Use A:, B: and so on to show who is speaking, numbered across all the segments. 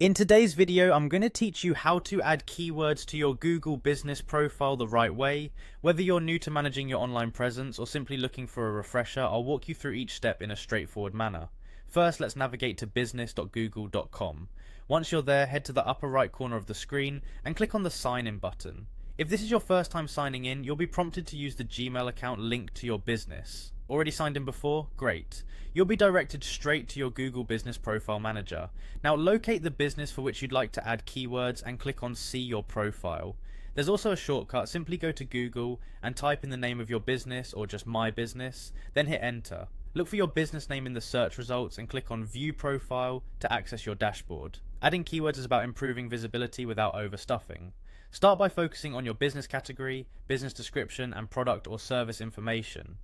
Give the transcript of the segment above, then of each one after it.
A: In today's video, I'm going to teach you how to add keywords to your Google business profile the right way. Whether you're new to managing your online presence or simply looking for a refresher, I'll walk you through each step in a straightforward manner. First, let's navigate to business.google.com. Once you're there, head to the upper right corner of the screen and click on the sign in button. If this is your first time signing in, you'll be prompted to use the Gmail account linked to your business. Already signed in before? Great. You'll be directed straight to your Google Business Profile Manager. Now locate the business for which you'd like to add keywords and click on See Your Profile. There's also a shortcut. Simply go to Google and type in the name of your business or just My Business, then hit enter. Look for your business name in the search results and click on View Profile to access your dashboard. Adding keywords is about improving visibility without overstuffing. Start by focusing on your business category, business description, and product or service information.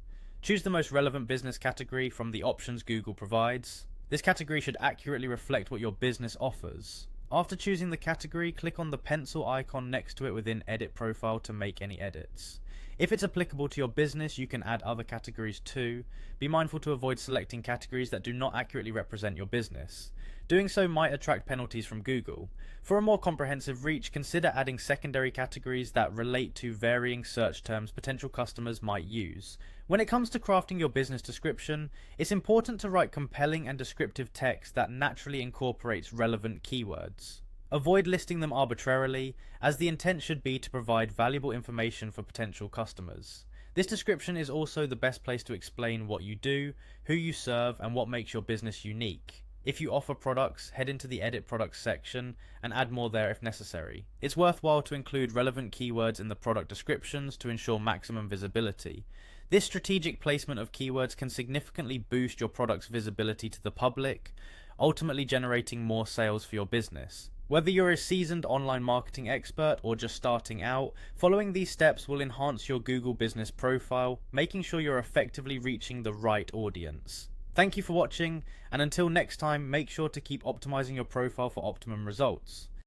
A: Choose the most relevant business category from the options Google provides. This category should accurately reflect what your business offers. After choosing the category, click on the pencil icon next to it within Edit Profile to make any edits. If it's applicable to your business, you can add other categories too. Be mindful to avoid selecting categories that do not accurately represent your business. Doing so might attract penalties from Google. For a more comprehensive reach, consider adding secondary categories that relate to varying search terms potential customers might use. When it comes to crafting your business description, it's important to write compelling and descriptive text that naturally incorporates relevant keywords. Avoid listing them arbitrarily, as the intent should be to provide valuable information for potential customers. This description is also the best place to explain what you do, who you serve, and what makes your business unique. If you offer products, head into the Edit Products section and add more there if necessary. It's worthwhile to include relevant keywords in the product descriptions to ensure maximum visibility. This strategic placement of keywords can significantly boost your product's visibility to the public, ultimately generating more sales for your business. Whether you're a seasoned online marketing expert or just starting out, following these steps will enhance your Google business profile, making sure you're effectively reaching the right audience. Thank you for watching, and until next time, make sure to keep optimizing your profile for optimum results.